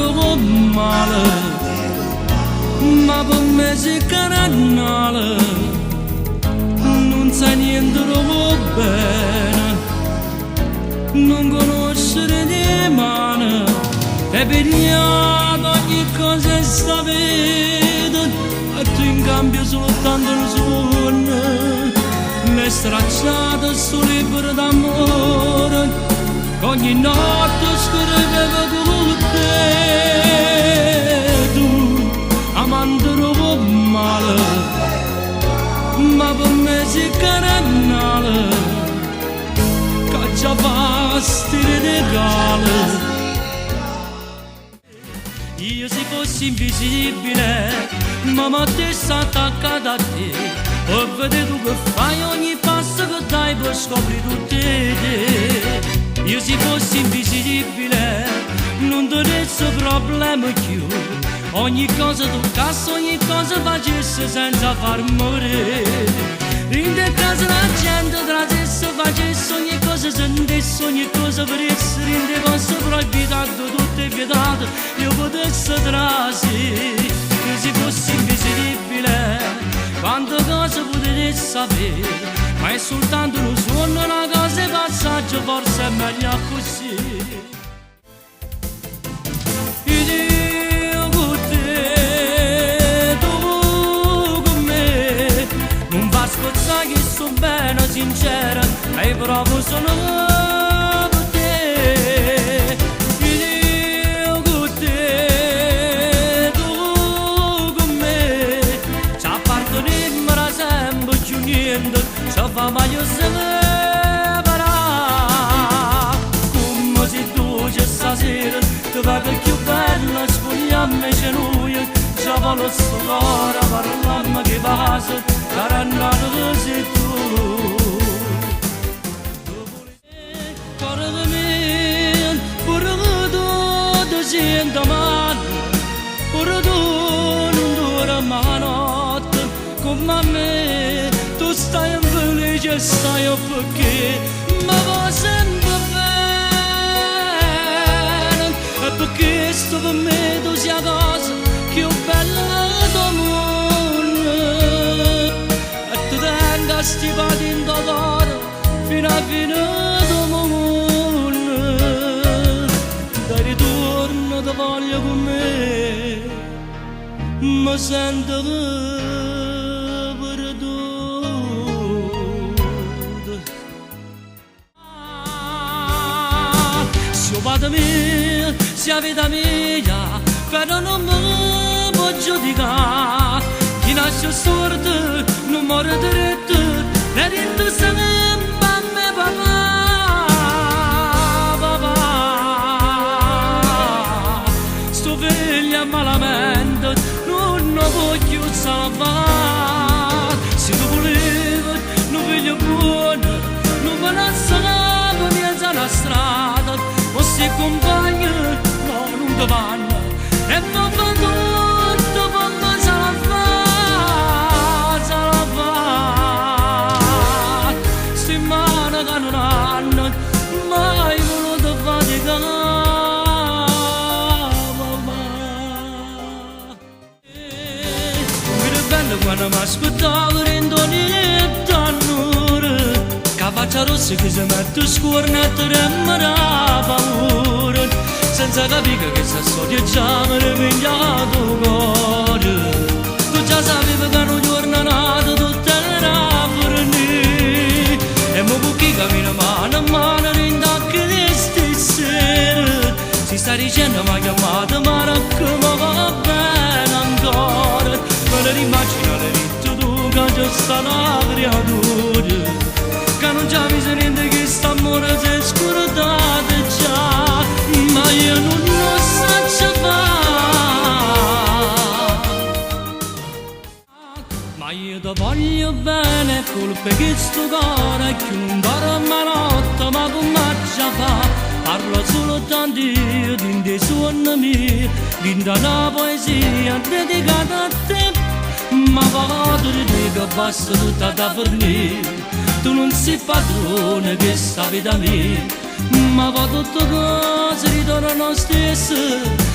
andrò male, ma per me si canale, non sai niente bene, non conoscere le mani, e pigliato ogni cosa sta vita, e tu in cambio soltanto il suono, mi stracciato sto libro d'amore, ogni notte scrivevo con te, tu amante male, ma per me si canale, caccia pasti regale. Io se fossi invisibile, ma te sta attaccata a te, e vedi tu che fai ogni passo che dai per scoprire tutte te. Io se fossi invisibile, non dovresti problemi più, ogni cosa toccasse, ogni cosa facesse senza far morire. In te casa la gente tracesse, facesse ogni cosa, sentisse ogni cosa per essere in te fosse proibitato, tutto è vietato, io potessi trasire. Io se fossi invisibile, quante cose potete sapere, ma è soltanto un suono, una cosa di passaggio, forse è meglio così. Io con te, tu con me, non va a scozzare che sono bene, sincera, e proprio sono per te. Io con te, tu con me, ci apparteniamo da sempre, più niente, ci fa meglio separare. Come se tu c'è stasera, tu vai per più bella, spogliamo i genugli, ci vuole sto cuore, parliamo che passa, carannato che sei tu. Cuore mio, pure tu ti senti male, pure tu non dormi la notte, come a me, tu stai infelice, stai perché, ma va sempre bene, e perché sto per me tu sia cosa più bella del mondo, e tu tenga stipati in dolore fino a fine del mondo. Dai ritorno ti voglio con me, mi sento perduto. Sia vita mia, sia vita mia, però non mi può giudicare. Chi nasce sordo non muore diretto, e detto sempre a me papà. Sto figlio malamente, non lo voglio salvare. Se tu volevi un figlio buono, non me la salava mezza la strada, o se compagni no, non ti vanno, e papà tutto papà se la fa, settimana che non hanno mai voluto faticare. Quando mi aspettavo rindonire d'annure, che faccia rossa che si mette scornetta e mi dà paura, senza capire che se sto già mi ripigliato cuore. Tu già sapevi che non giorno nato tutta era fornì, e mi buchi cammino mano a mano rindacchi di stasera. Si sta dicendo mi ha chiamato ma non che mi va bene ancora, me ne immagino le vite tu che già sta una creatura, che non già mi sente che st'amore si è scordato già, ma io non lo so fare. Ma io ti voglio bene, colpe che sto cuore, che non dorme notte, ma come già fa? Parlo solo tanti di dei suoni miei, di una poesia dedicata a te, ma vado di te che basta tutta da fornire. Tu non sei padrone di questa vita mia, ma va tutto cose ritornano stesso,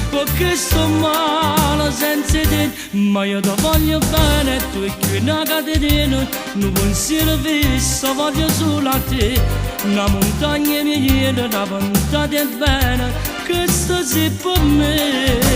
perché sto male senza te, ma io ti voglio bene, tu e che una catena, non pensiero fisso, voglio solo a te, una montagna mi viene, una ventata è bene, questo sei per me.